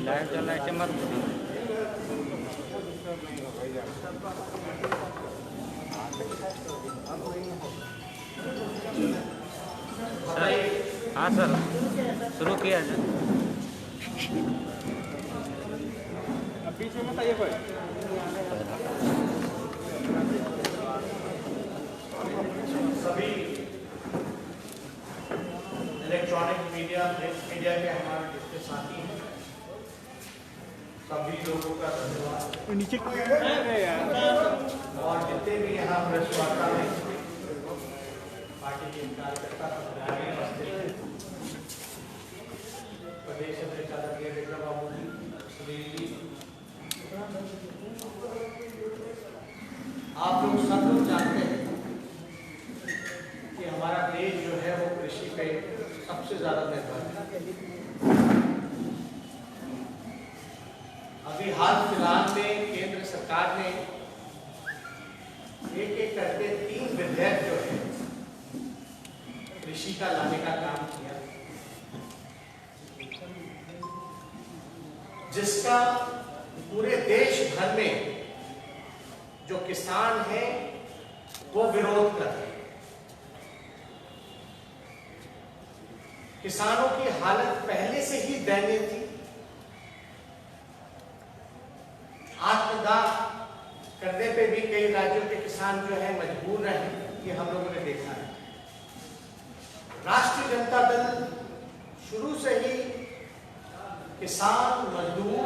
Light चल रहा है मत सर। हाँ सर, शुरू किया सर। बीच में बताइए कोई सभी इलेक्ट्रॉनिक मीडिया, प्रिंट मीडिया के हमारे जितने साथी हैं, सभी लोगों का धन्यवाद। नीचे और जितने भी यहाँ प्रेस वार्ता में पार्टी के कार्यकर्ता प्रदेश अध्यक्ष आदरणीय विक्रम बाबू जी, सुनील जी, आप लोग सब लोग जानते हैं कि हमारा देश जो है वो कृषि पे सबसे ज्यादा निर्भर है। अभी हाल फिलहाल में केंद्र सरकार ने एक एक करके 3 विधेयक जो है कृषि का लाने का काम किया, जिसका पूरे देश भर में जो किसान हैं वो विरोध कर रहे हैं। किसानों की हालत पहले से ही दयनीय थी। आत्मदाह करने पे भी कई राज्यों के किसान जो है मजबूर रहे, ये हम लोगों ने देखा है। राष्ट्रीय जनता दल शुरू से ही किसान, मजदूर,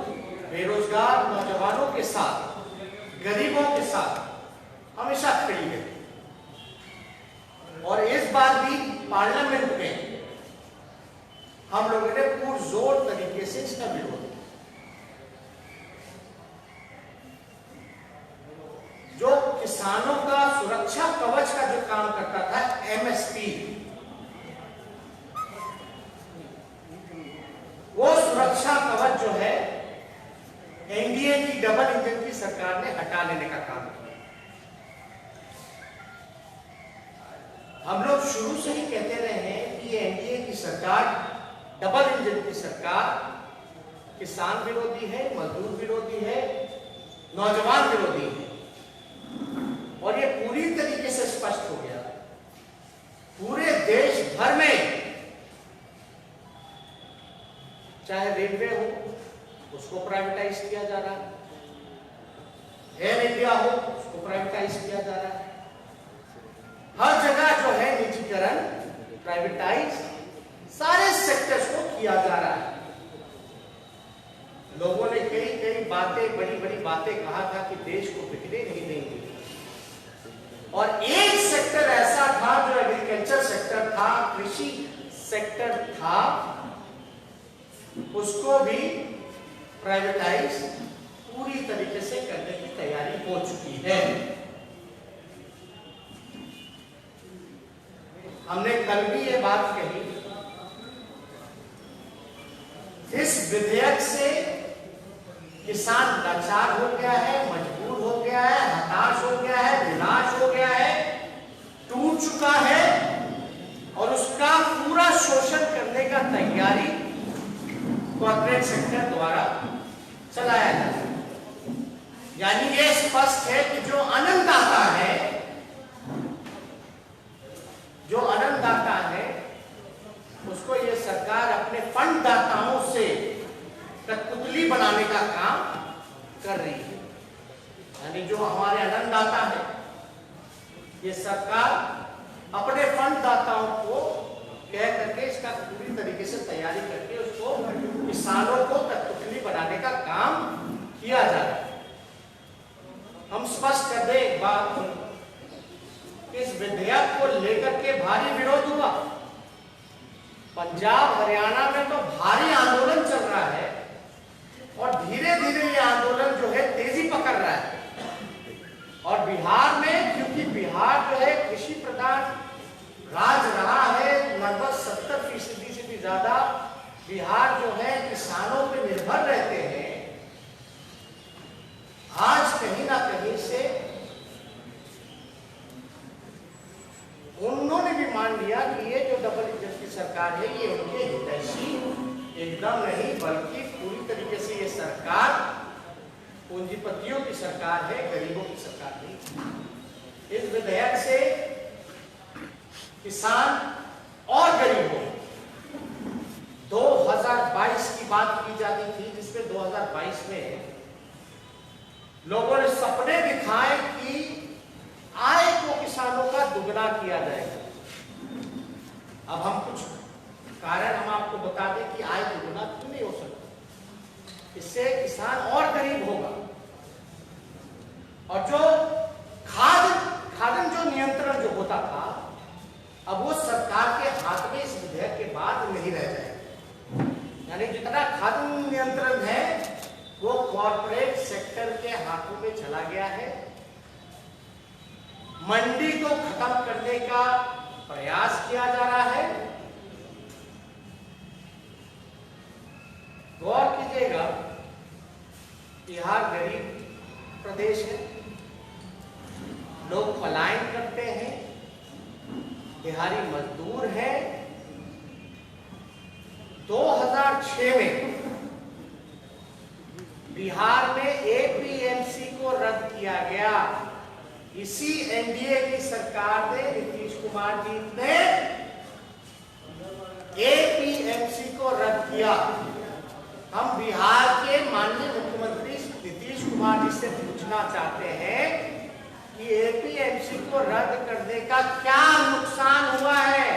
बेरोजगार नौजवानों के साथ, गरीबों के साथ हमेशा खड़ी है। और इस बार भी पार्लियामेंट में हम लोगों ने पुरजोर तरीके से इसका विरोध किया। जो किसानों का सुरक्षा कवच का जो काम करता था एमएसपी, वो सुरक्षा कवच जो है एनडीए की डबल इंजन की सरकार ने हटा लेने का काम किया। हम लोग शुरू से ही कहते रहे हैं कि एनडीए की सरकार, डबल इंजन की सरकार, किसान विरोधी है, मजदूर विरोधी है, नौजवान विरोधी है। और ये पूरी तरीके से स्पष्ट हो गया। पूरे देश भर में चाहे रेलवे हो, उसको प्राइवेटाइज किया जा रहा है, एयर इंडिया हो, उसको प्राइवेटाइज किया जा रहा है। हर जगह जो है निजीकरण, प्राइवेटाइज, सारे सेक्टर्स को किया जा रहा है। लोगों ने कई कई बातें, बड़ी बड़ी बातें कहा था कि देश को बिकने नहीं देंगे। और एक सेक्टर ऐसा था जो एग्रीकल्चर सेक्टर था, कृषि सेक्टर था, उसको भी प्राइवेटाइज पूरी तरीके से करने की तैयारी हो चुकी है। हमने कल भी ये बात कही, इस विधेयक से किसान लाचार हो गया है, मजबूर हो गया है, हताश हो गया है, निराश हो गया है, टूट चुका है, और उसका पूरा शोषण करने का तैयारी कॉर्पोरेट सेक्टर द्वारा चलाया जाता है। यानी ये स्पष्ट है कि जो अन्नदाता है, जो अन्नदाता है, उसको ये सरकार अपने फंड दाताओं से कठपुतली बनाने का काम कर रही है। यानी जो हमारे अन्नदाता है, ये सरकार अपने फंड दाताओं को कह करके इसका पूरी तरीके से तैयारी करके उसको किसानों को कठपुतली बनाने का काम किया जा रहा है। हम स्पष्ट कर दें एक बात, इस विधेयक को लेकर के भारी विरोध हुआ। पंजाब, हरियाणा में तो भारी आंदोलन चल रहा है, और धीरे धीरे ये आंदोलन जो है तेजी पकड़ रहा है। और बिहार में, क्योंकि बिहार जो है कृषि प्रधान राज रहा है, लगभग 70% से भी ज्यादा बिहार जो है किसानों पर निर्भर रहते हैं। आज कहीं ना कहीं से उन्होंने भी मान लिया कि ये जो सरकार है ये उनके हितैषी एकदम नहीं, बल्कि पूरी तरीके से ये सरकार पूंजीपतियों की सरकार है, गरीबों की सरकार नहीं। इस विधेयक से किसान और गरीबों 2022 की बात की जाती थी, जिसमें 2022 में लोगों ने सपने दिखाए कि आय को किसानों का दुगना किया जाएगा। अब हम कुछ कारण हम आपको बता दें कि आय दुगना क्यों नहीं हो सकता। इससे किसान और गरीब होगा, और जो खाद्य जो नियंत्रण जो होता था, अब वो सरकार के हाथ में इस विधेयक के बाद नहीं रह जाएगा। यानी जितना खाद्य नियंत्रण है वो कॉर्पोरेट सेक्टर के हाथों में चला गया है। मंडी को खत्म करने का प्रयास किया जा रहा है। गौर कीजिएगा, बिहार गरीब प्रदेश है, लोग पलायन करते हैं, दिहाड़ी मजदूर है। 2006 में बिहार में एपीएमसी को रद्द किया गया। इसी एनडीए की सरकार ने, नीतीश कुमार जी ने एपीएमसी को रद्द किया। हम बिहार के माननीय मुख्यमंत्री नीतीश कुमार जी से पूछना चाहते हैं कि एपीएमसी को रद्द करने का क्या नुकसान हुआ है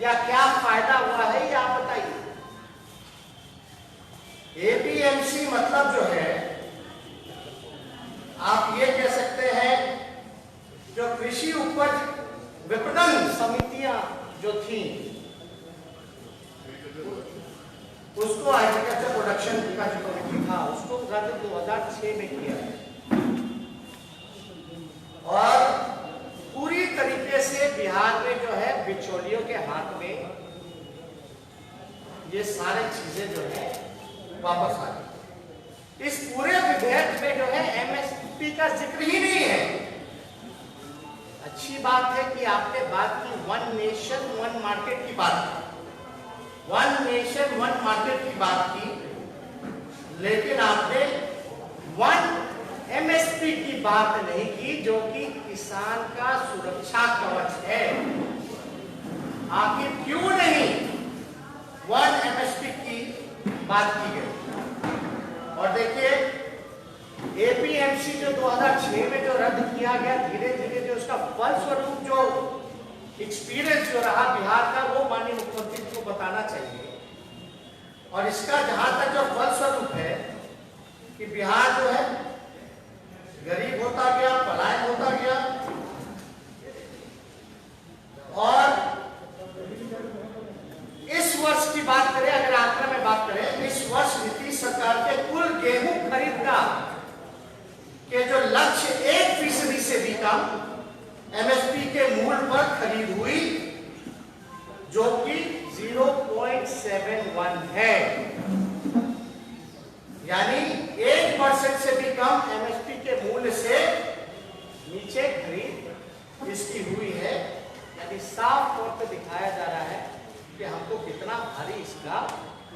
या क्या फायदा हुआ है, ये आप बताइए। एपीएमसी मतलब जो है, आप ये कह सकते हैं, जो कृषि उपज विपणन समितियां जो थी, उसको एग्रीकल्चर प्रोडक्शन का जो कमेटी था, उसको रद्द 2006 में किया है। और पूरी तरीके से बिहार में जो है बिचौलियों के हाथ में ये सारी चीजें जो है वापस आ गई। इस पूरे विधेयक में जो है एमएसपी का जिक्र ही नहीं है। अच्छी बात है कि आपने बात की वन नेशन वन मार्केट की बात की, वन नेशन वन मार्केट की बात की, लेकिन आपने वन एमएसपी की बात नहीं की, जो कि किसान का सुरक्षा कवच है। आखिर क्यों नहीं वन एमएसपी की बात की गई? और देखिए, एपीएमसी जो 2006 में जो रद्द किया गया, धीरे धीरे जो उसका फलस्वरूप जो एक्सपीरियंस जो रहा बिहार का, वो माननीय मुख्यमंत्री को बताना चाहिए। और इसका जहां तक जो फलस्वरूप है कि बिहार जो है गरीब होता गया, पलायन होता गया, और इस वर्ष की बात करें, अगर आंकड़ा में बात करें, इस वर्ष नीतीश सरकार के कुल गेहूं खरीद का के जो लक्ष्य 1% से भी कम एमएसपी के मूल्य पर खरीद हुई, जो कि 0.71 है। यानी 1% से भी कम एमएसपी के मूल्य से नीचे खरीद इसकी हुई है। यानी साफ तौर पर दिखाया जा रहा है कि हमको कितना भारी इसका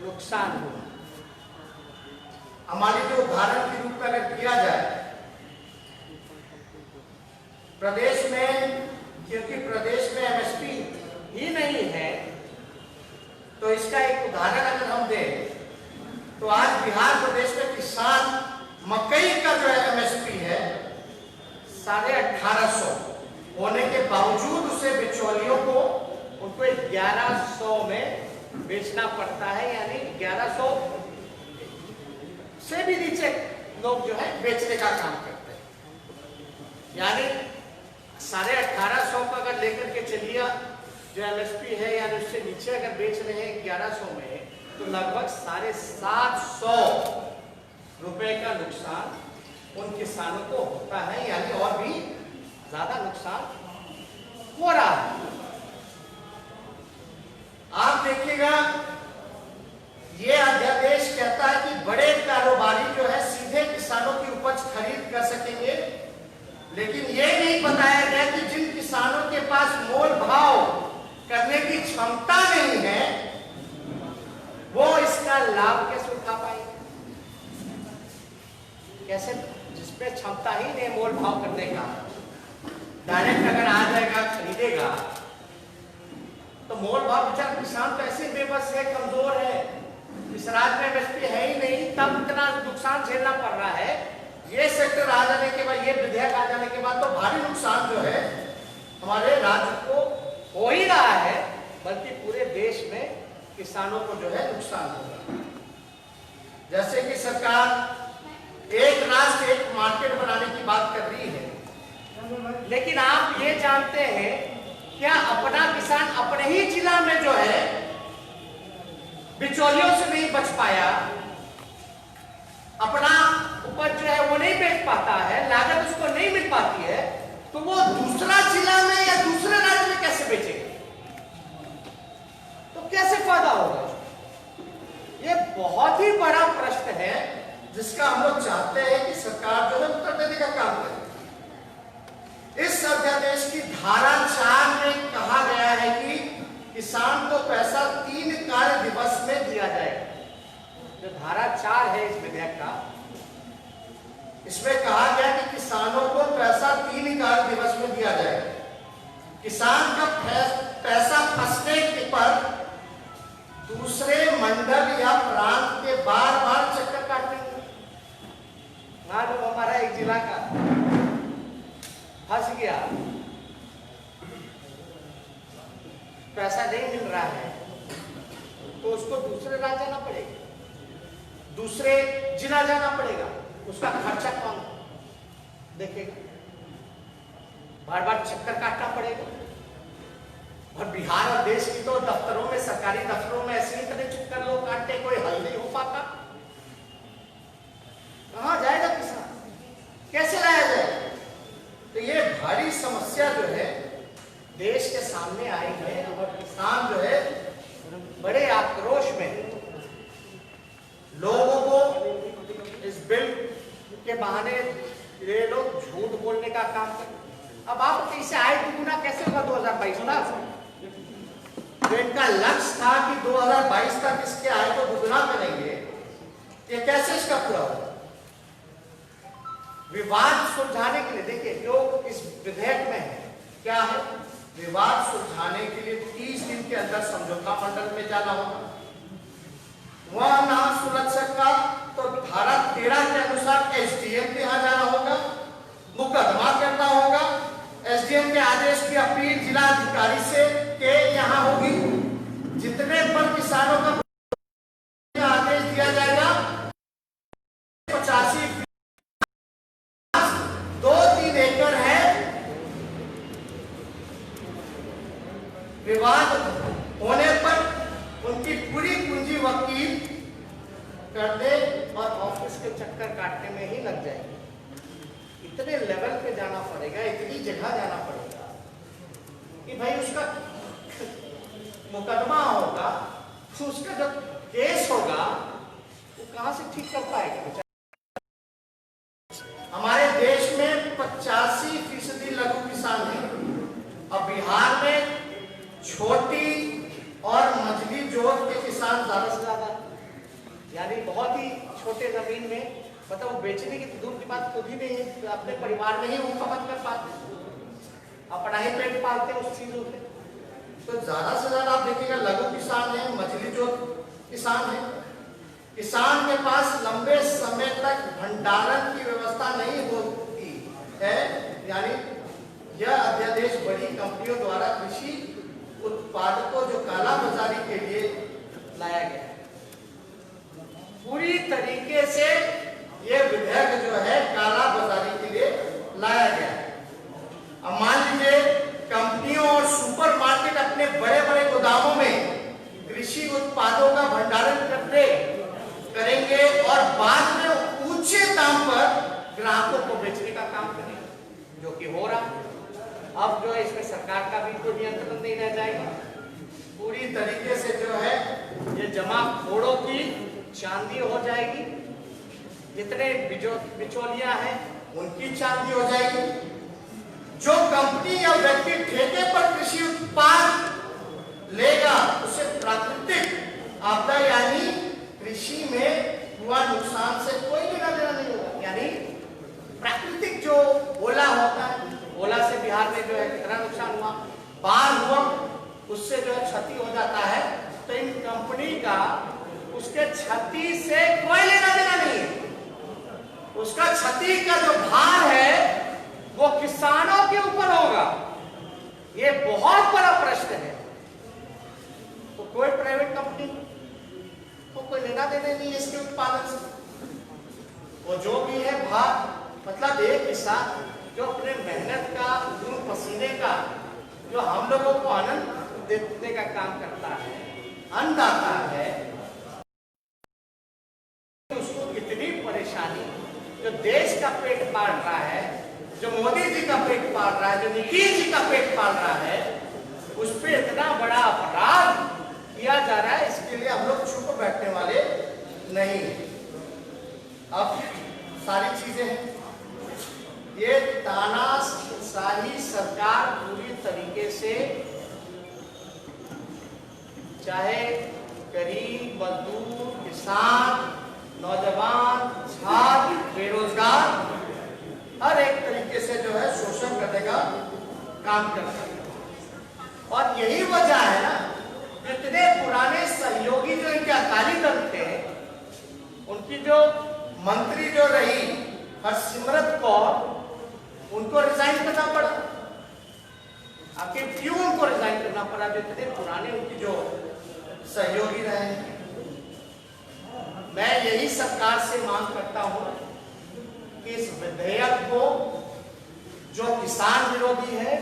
नुकसान हुआ। हमारे जो उदाहरण के रूप में अगर किया जाए, प्रदेश में, क्योंकि प्रदेश में एमएसपी ही नहीं है, तो इसका एक उदाहरण अगर हम दें, तो आज बिहार प्रदेश में किसान मकई का जो एमएसपी है 1850 होने के बावजूद उसे बिचौलियों को उनको 1100 में बेचना पड़ता है। यानी 1100 से भी नीचे लोग जो है बेचने का काम करते हैं। यानी 1850 का अगर लेकर के चलिए जो एमएसपी है, यानी उससे नीचे अगर बेच रहे हैं 1100 में, तो लगभग 750 रुपए का नुकसान उन किसानों को होता है। यानी और भी ज्यादा नुकसान हो रहा है। आप देखिएगा, ये अध्यादेश कहता है कि बड़े कारोबारी जो है सीधे किसानों की उपज खरीद कर सकेंगे, लेकिन ये नहीं बताया गया कि जिन किसानों के पास मोल भाव करने की क्षमता नहीं है, इसका लाभ कैसे उठा पाएंगे? कैसे, जिसमें क्षमता ही नहीं मोल भाव करने का, डायरेक्ट अगर आ जाएगा खरीदेगा तो मोल भाव, बेचारा किसान तो ऐसे बेबस है, कमजोर है, इस राज्य में एमएसपी है ही नहीं, तब इतना नुकसान झेलना पड़ रहा है। ये सेक्टर आ जाने के बाद, ये विधेयक आ जाने के बाद तो भारी नुकसान जो है हमारे राज्य को हो ही रहा है, बल्कि पूरे देश में किसानों को जो है नुकसान होगा। जैसे कि सरकार एक राष्ट्र एक मार्केट बनाने की बात कर रही है, लेकिन आप ये जानते हैं क्या अपना किसान अपने ही जिला में जो है बिचौलियों से नहीं बच पाया, अपना उपज जो है वो नहीं बेच पाता है, लागत उसको नहीं मिल पाती है, तो वो दूसरा जिला में या दूसरे राज्य में कैसे बेचेगा? तो कैसे फायदा होगा? ये बहुत ही बड़ा प्रश्न है जिसका हम लोग चाहते हैं कि सरकार जो है उत्तर देने का काम करे। इस अध्यादेश की धारा 4 में कहा गया है कि किसान को पैसा 3 कार्य दिवस में दिया जाएगा। जो धारा 4 है इस विधेयक का, इसमें कहा गया कि किसानों को पैसा 3 कार्य दिवस में दिया जाएगा। किसान का पैसा फंसने पर दूसरे मंडल या प्रांत के बार बार चक्कर काटने, जो हमारा एक जिला का फंस गया, पैसा नहीं मिल रहा है, तो उसको दूसरे राज्य जाना पड़ेगा, दूसरे जिला जाना पड़ेगा, उसका खर्चा कौन देखेगा? बार बार चक्कर काटना पड़ेगा। और बिहार और देश की तो दफ्तरों में, सरकारी दफ्तरों में ऐसे ही तरह चक्कर लोग काटते, कोई हल नहीं हो पाता। कहां जाएगा किसान? कैसे लाया जाए? तो ये भारी समस्या जो है देश के सामने आई है, और किसान जो है बड़े आक्रोश में लोगों को इस बिल के बहाने ये लोग झूठ बोलने का काम कर। अब आप इसे आय दुगुना कैसे होगा 2022 ना? जो इनका लक्ष्य था कि 2022 तक इसके आय को दुगुना करेंगे, ये कैसे इसका पूरा होगा? विवाद सुलझाने के लिए देखिए जो इस विधेयक में है, क्या है? विवाद सुलझाने के लिए 30 दिन के अंदर समझौता मंडल में जाना होगा। वह ना सुलझ सका तो धारा 13 के अनुसार एसडीएम के यहां जाना होगा, मुकदमा करना होगा। एसडीएम के आदेश की अपील जिला अधिकारी से के यहाँ होगी। जितने पर किसानों का आदेश दिया जाएगा 85 2-3 एकड़ है, विवाद होने पर उनकी पूरी पूंजी वकील कर दे और ऑफिस के चक्कर काटने में ही लग जाएगी। इतने लेवल पे जाना पड़ेगा, इतनी जगह जाना पड़ेगा कि भाई उसका मुकदमा होगा, तो उसका जब केस होगा वो कहां से ठीक कर पाएगा? हमारे देश में 85% लघु किसान हैं और बिहार में छोटी और मझली जोत के किसान ज्यादा से ज्यादा, यानी बहुत ही छोटे जमीन में, मतलब वो बेचने की दूर की बात खुद ही नहीं है, तो अपने परिवार में ही वो खपत कर पाते, अपना ही पेट पालते उस चीजों से। तो ज्यादा से ज्यादा आप देखिएगा लघु किसान है, मछली जो किसान है। किसान के पास लंबे समय तक भंडारण की व्यवस्था नहीं होती है, यानी यह अध्यादेश बड़ी कंपनियों द्वारा कृषि उत्पादकों जो काला बाजारी के लिए लाया गया है। पूरी तरीके से ये विधेयक जो है काला बाजारी के लिए लाया गया है। अब मान लीजिए कंपनियों और सुपरमार्केट अपने बड़े बड़े गोदामों में कृषि उत्पादों का भंडारण करेंगे और बाद में ऊंचे दाम पर ग्राहकों को बेचने का काम करेंगे, जो कि हो रहा है। अब जो है इसमें सरकार का भी कोई नियंत्रण नहीं रह जाएगा। पूरी तरीके से जो है ये जमाखोरों की चांदी हो जाएगी, जितने बिचौलिया हैं उनकी चांदी हो जाएगी। जो कंपनी या व्यक्ति ठेके पर कृषि उत्पाद लेगा उसे प्राकृतिक आपदा यानी में हुआ नुकसान से कोई लेना देना नहीं होगा। यानी प्राकृतिक जो ओला होता है, ओला से बिहार में जो है कितना नुकसान हुआ, बाढ़ हुआ, उससे जो है क्षति हो जाता है, तो इन कंपनी का उसके क्षति से कोई लेना देना नहीं है। उसका क्षति का जो भार है वो किसानों के ऊपर होगा। ये बहुत बड़ा प्रश्न है। तो कोई प्राइवेट कंपनी को कोई लेना देना नहीं है इसके उत्पादन से। वो जो भी है भार, मतलब एक किसान जो अपने मेहनत का, खून पसीने का, जो हम लोगों को आनंद देने का काम करता है, अन्नदाता है, उसको कितनी परेशानी, जो देश का पेट पाल रहा है, जो मोदी जी का पेट पाल रहा है, जो नीतीश जी का पेट पाल रहा है, उस पर इतना बड़ा अपराध किया जा रहा है। इसके लिए हम लोग चुप बैठने वाले नहीं। अब सारी चीजें हैं, ये तानाशाही सरकार पूरी तरीके से, चाहे गरीब, मजदूर, किसान, नौजवान, छात्र, बेरोजगार, हर एक तरीके से जो है शोषण करने का काम करता है। और यही वजह है ना, इतने पुराने सहयोगी जो इनके अकाली दल थे, उनकी जो मंत्री जो रही हरसिमरत कौर, उनको रिजाइन करना पड़ा। आखिर क्यों उनको रिजाइन करना पड़ा? जो इतने पुराने उनकी जो सहयोगी रहे। मैं यही सरकार से मांग करता हूं कि इस विधेयक को, जो किसान विरोधी है,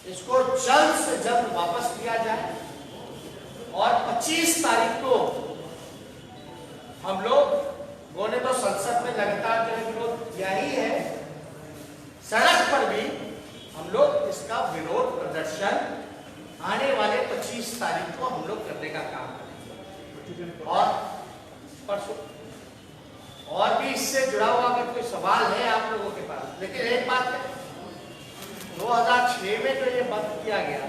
इसको जल्द से जल्द वापस लिया जाए और 25 तारीख को हम लोगों ने तो संसद में लगातार जो विरोध किया ही है, सड़क पर भी हम लोग इसका विरोध प्रदर्शन आने वाले 25 तारीख को हम लोग करने का काम करेंगे। और परसों और भी इससे जुड़ा हुआ अगर कोई सवाल है आप लोगों के पास, लेकिन एक बात है, 2006 में जो ये बंद किया गया,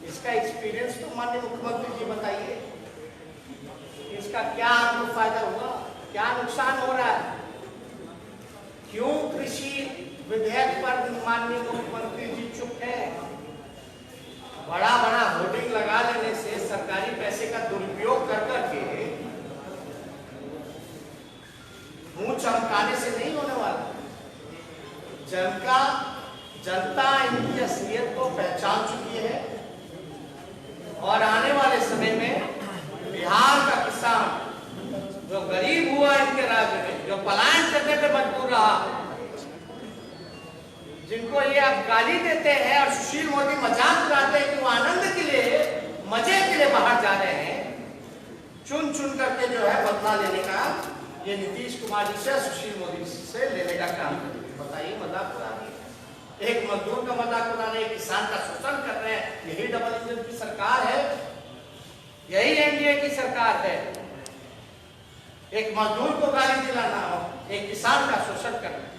इसका एक्सपीरियंस तो माननीय मुख्यमंत्री जी बताइए, इसका क्या आपको फायदा हुआ, क्या नुकसान हो रहा है? क्यों कृषि विधेयक पर माननीय मुख्यमंत्री जी चुप है? बड़ा बड़ा होर्डिंग लगा लेने से, सरकारी पैसे का दुरुपयोग कर करके मुंह चमकाने से नहीं होने वाला। जनता इनकी असलियत को पहचान चुकी है और आने वाले समय में बिहार का किसान जो गरीब हुआ इनके राज्य में, जो पलायन करने पे मजबूर रहा, जिनको ये आप गाली देते हैं और सुशील मोदी मजाक उड़ाते हैं कि वो आनंद के लिए, मजे के लिए बाहर जा रहे हैं, चुन चुन करके जो है बदला लेने का ये नीतीश कुमार जी से, सुशील मोदी से लेने का काम कर रहे हैं। बताइए, मजाक उड़ा रहे हैं। एक मजदूर का मजाक उड़ा रहे हैं, किसान का शोषण कर रहे हैं। यही डबल इंजन की सरकार है, यही एनडीए की सरकार है। एक मजदूर को गाली दिलाना हो, एक किसान का शोषण करना,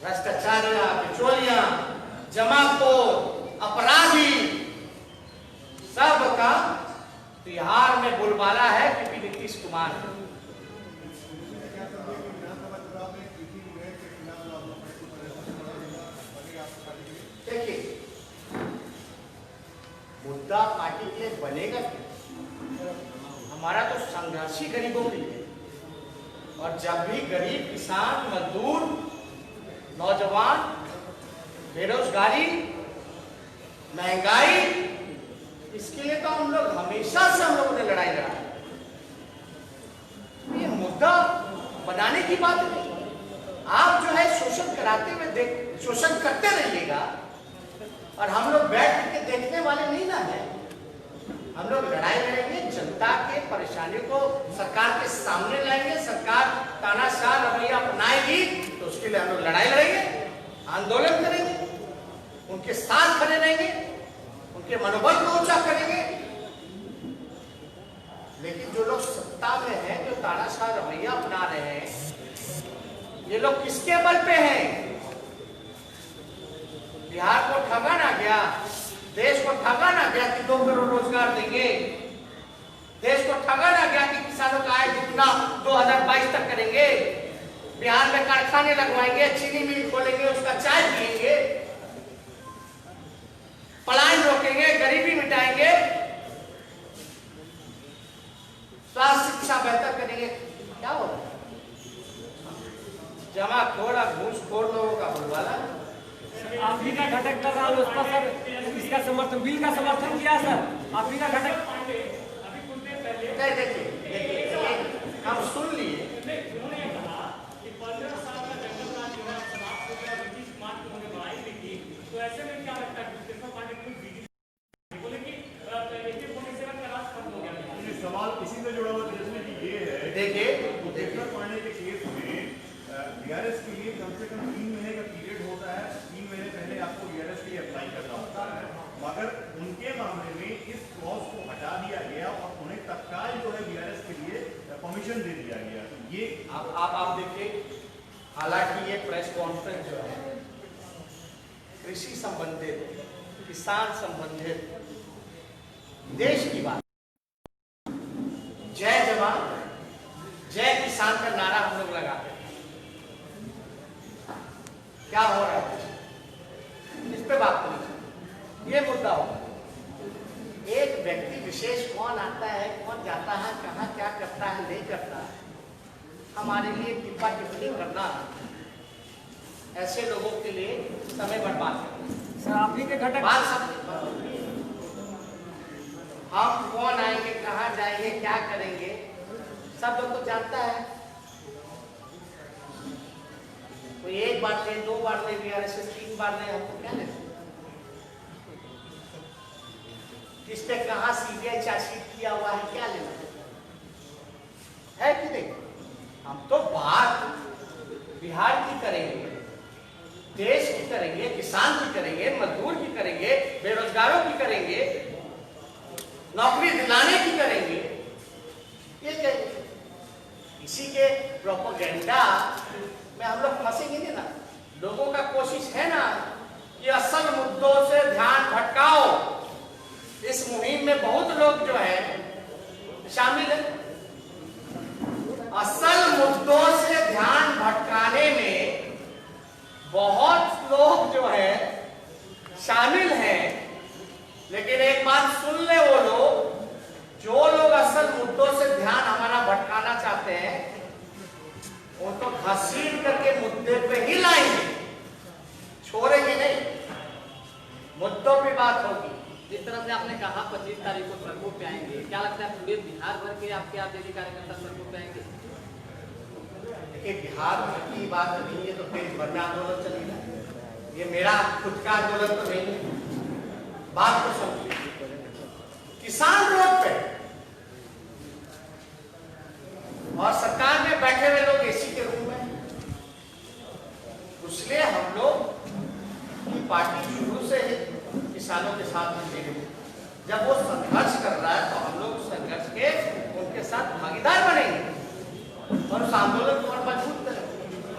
भ्रष्टाचारिया, बिचौलिया, जमाखोर, अपराधी, सबका बिहार में बोलबाला है क्योंकि नीतीश कुमार है। देखिए, मुद्दा पार्टी के लिए बनेगा क्या? हमारा तो संघर्ष ही गरीबों के लिए, और जब भी गरीब, किसान, मजदूर, नौजवान, बेरोजगारी, महंगाई, इसके लिए तो हम लोग हमेशा से हम लोगों ने लड़ाई लड़ा। ये मुद्दा बनाने की बात नहीं। आप जो है शोषण कराते हुए शोषण करते रहिएगा और हम लोग बैठ के देखने वाले नहीं ना है। हम लोग लड़ाई लड़ेंगे, जनता के परेशानियों को सरकार के सामने लाएंगे। सरकार तानाशाह रवैया अपनाएगी तो उसके लिए हम लोग लड़ाई लड़ेंगे, आंदोलन करेंगे, उनके साथ खड़े रहेंगे, उनके मनोबल को ऊंचा करेंगे। लेकिन जो लोग सत्ता में हैं, जो तानाशाह रवैया अपना रहे हैं, ये लोग किसके बल पे हैं? बिहार को ठगा ना गया, देश को ठगा ना गया कि 2 करोड़ रोजगार देंगे, देश को ठगा ना गया कि किसानों का आय दुगना 2022 तक करेंगे, बिहार में कारखाने लगवाएंगे, चीनी मिल खोलेंगे, उसका चाय पिएंगे, पलायन रोकेंगे, गरीबी मिटाएंगे, स्वास्थ्य शिक्षा बेहतर करेंगे। क्या हो रहा है? जमाखोर और घूसखोर लोगों का बोलबाला। आप ही का घटक कर रहा हूँ, सर इसका समर्थन, बिल का समर्थन किया सर, आप ही का घटक। देखिए हम सुन लिए, तो ऐसे में क्या लगता है सवाल इसी से जुड़ा हुआ तेजस्वी जी ये है, देखिए देखना पाने के केस में बीआरएस के लिए कम से कम 3 महीने का पीरियड होता है, 3 महीने पहले आपको बीआरएस के लिए अप्लाई करना होता है, मगर उनके मामले में इस क्लॉज को हटा दिया गया और उन्हें तत्काल जो है बीआरएस के लिए परमिशन दे दिया गया। तो ये आप देखिए, हालांकि ये प्रेस कॉन्फ्रेंस जो है कृषि संबंधित, किसान संबंधित, देश की बात, जय जवान जय किसान का नारा हम लोग लगाते हैं। क्या हो रहा है इस पे बात करें, ये मुद्दा होगा। एक व्यक्ति विशेष कौन आता है, कौन जाता है, कहाँ क्या करता है, नहीं करता है, हमारे लिए टिप्पा टिप्पणी करना ऐसे लोगों के लिए समय बर्बाद करना। सर आप ही के घटक बात सब, हम कौन आएंगे, कहाँ जाएंगे, क्या करेंगे, सब लोग तो जानता है। कोई 1 बार ले, 2 बार ले बीआरएस, 3 बार ले, हमको क्या लेना? किस पे कहाँ सीबीआई चार्जशीट किया हुआ है, क्या लेना है कि नहीं? हम तो बात बिहार की करेंगे, देश की करेंगे, किसान की करेंगे, मजदूर की करेंगे, बेरोजगारों की करेंगे, नौकरी दिलाने की करेंगे। ये कहेंगे, इसी के प्रोपेगेंडा में हम लोग फंसेंगे नहीं ना। लोगों का कोशिश है ना कि असल मुद्दों से ध्यान भटकाओ। इस मुहिम में बहुत लोग जो है शामिल है। असल मुद्दों से ध्यान भटकाने में बहुत लोग जो है शामिल हैं, लेकिन एक बात सुन ले, वो लोग जो लोग असल मुद्दों से ध्यान हमारा भटकाना चाहते हैं, उनको घसीट करके मुद्दे पे ही लाएंगे, छोड़ेंगे नहीं। मुद्दों पे बात होगी। जिस तरह से आपने कहा 25 तारीख को सड़कों पे आएंगे, क्या लगता है पूरे बिहार भर के आपके आदमी कार्यकर्ता सड़कों पे आएंगे? देखिए, बिहार भर की बात नहीं है तो देश भर में आंदोलन चलेगा। ये मेरा खुद का आंदोलन तो नहीं है। बात को समझिए, किसान रोड पे और सरकार में बैठे हुए लोग एसी के रूम में, इसलिए हम लोग की पार्टी शुरू से ही किसानों के साथ में है। जब वो संघर्ष कर रहा है तो हम लोग संघर्ष के उनके साथ भागीदार बनेंगे और उस आंदोलन को और मजबूत करेंगे।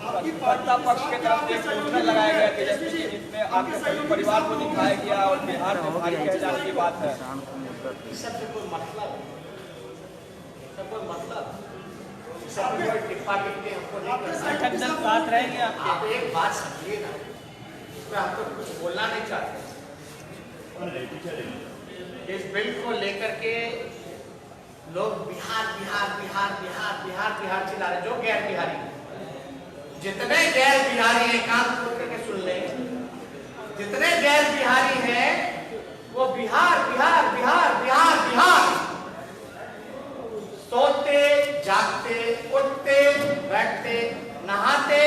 आपकी सत्ता पक्ष के तरफ से पोस्टर लगाया गया तेजस्वी जी, जिसमें आपके सभी परिवार को दिखाया गया और बिहार में भारी कहे जाने की बात है। सबसे कोई मतलब, सब कोई मतलब, सब कोई टिप्पा टिप्पणी हमको नहीं करना। साथ रहेंगे आप एक बात समझिए ना, इसमें हम तो कुछ बोलना नहीं चाहते। इस बिल को लेकर के लोग बिहार बिहार बिहार बिहार बिहार बिहार चिल्ला रहे। जो गैर बिहारी, जितने गैर बिहारी हैं, कान खोल करके सुन लें, जितने गैर बिहारी हैं वो बिहार बिहार बिहार बिहार बिहार, सोते जागते, उठते बैठते, नहाते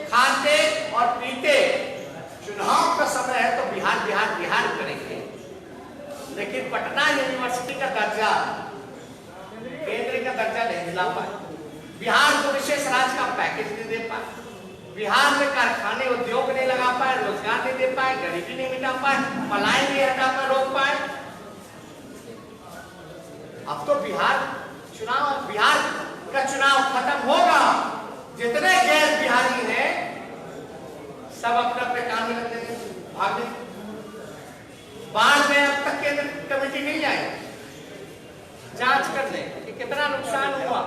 खाते और पीते, चुनाव का समय है तो बिहार बिहार बिहार करेंगे। लेकिन पटना यूनिवर्सिटी का दर्जा, केंद्र का दर्जा नहीं दिला पाए, बिहार को विशेष राज्य का पैकेज नहीं दे पाए, बिहार में कारखाने उद्योग नहीं लगा पाए, रोजगार नहीं दे पाए, गरीबी नहीं मिटा पाए, पलायन नहीं हटा पाए, रोक पाए। अब तो बिहार का चुनाव खत्म होगा। जितने गैर बिहारी हैं सब अपने अपने काम में लग जाएंगे, भागने। बाढ़ में अब तक केंद्र कमेटी नहीं आई जांच करने कि कितना नुकसान हुआ।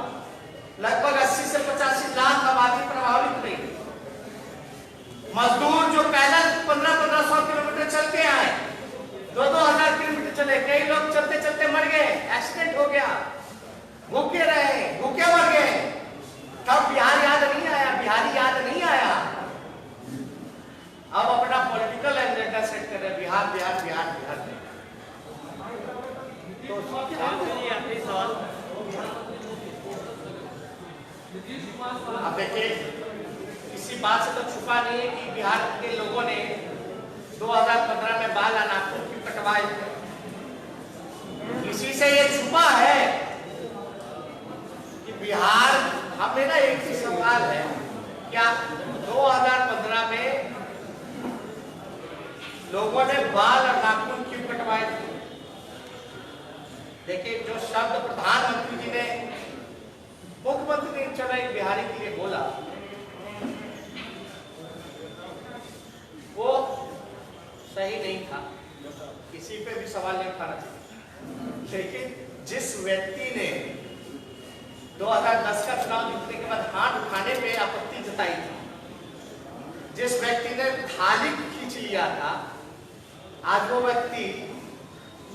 लगभग 80 से 85 लाख आबादी प्रभावित रही। मजदूर जो पैदल 1500 किलोमीटर चल के आए, 2000 किलोमीटर चले, कई लोग चलते चलते मर गए, एक्सीडेंट हो गया, भूखे रहे, भूखे मर गए। तब बिहार याद नहीं आया, बिहारी याद नहीं आया। अब अपना पॉलिटिकल एजेंडा सेट कर रहे बिहार बिहार बिहार बिहार। तो आखिरी सवाल। अब देखिए, किसी बात से तो छुपा नहीं है कि बिहार के लोगों ने 2015 में बाल नाखून क्यों कटवाए थे। किसी से ये छुपा है कि बिहार, हम मेरा एक ही सवाल है, क्या 2015 में लोगों ने बाल और नाखून क्यों कटवाए थे? देखिए, जो शब्द प्रधानमंत्री जी ने मुख्यमंत्री ने चला एक बिहारी के लिए बोला, वो सही नहीं था, किसी पे भी सवाल नहीं उठाना चाहिए। लेकिन जिस व्यक्ति ने 2010 का चुनाव जीतने के बाद हाथ उठाने पे आपत्ति जताई थी, जिस व्यक्ति ने थाली खींच लिया था, आज वो व्यक्ति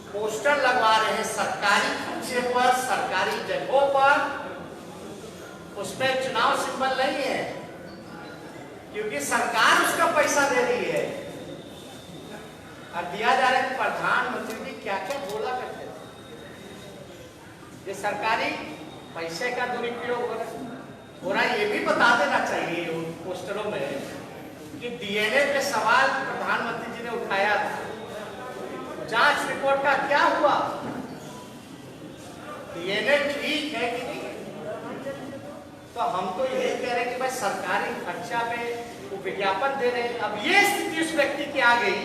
पोस्टर लगवा रहे हैं सरकारी खर्चे पर, सरकारी जगहों पर। उसमें चुनाव सिंबल नहीं है, क्योंकि सरकार उसका पैसा दे रही है। और दिया जा रहा है कि प्रधानमंत्री जी क्या क्या बोला करते थे। ये सरकारी पैसे का दुरुपयोग हो रहा है, ये भी बता देना चाहिए उन पोस्टरों में कि डीएनए पे सवाल प्रधानमंत्री जी ने उठाया था, जांच रिपोर्ट का क्या हुआ? डीएनए ठीक है कि नहीं? तो हम तो यही कह रहे हैं कि भाई सरकारी खर्चा पे वो विज्ञापन दे रहे हैं। अब ये स्थिति उस व्यक्ति की आ गई,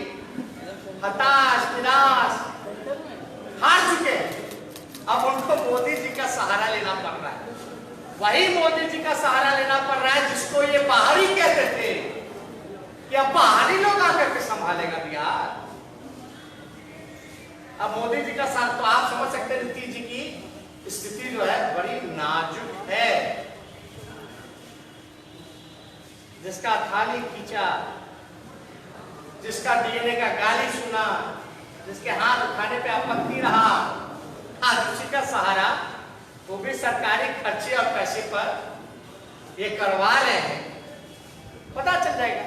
हताश, निराश, हार चुके। अब उनको मोदी जी का सहारा लेना पड़ रहा है। वही मोदी जी का सहारा लेना पड़ रहा है जिसको ये बाहरी कहते थे कि अब बाहरी लोग आकर के संभालेगा बिहार। अब मोदी जी का साथ, तो आप समझ सकते हैं नीतीश जी की स्थिति जो है बड़ी नाजुक है। जिसका थाली खींचा, जिसका डीएनए का गाली सुना, जिसके हाथ उठाने पे आपत्ति रहा, आज उसी का सहारा, वो भी सरकारी खर्चे और पैसे पर ये करवा रहे हैं। पता चल जाएगा।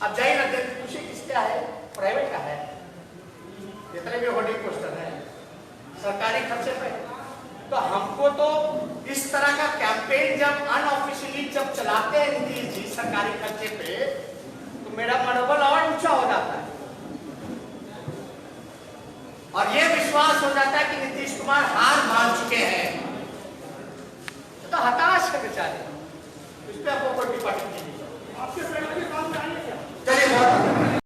अब जाइए ना, खुशी किसका है? प्राइवेट का है। जितने भी होर्डिंग पोस्टर है सरकारी खर्चे पे। तो हमको तो इस तरह का कैंपेन जब अनऑफिशियली जब चलाते हैं नीतीश जी सरकारी खर्चे पे, तो मेरा मनोबल और ऊंचा हो जाता है और ये विश्वास हो जाता है कि नीतीश कुमार हार मान चुके हैं। तो हताश है बेचारे, इस पे आपको कोई टिप्पणी नहीं। आपके चलिए बहुत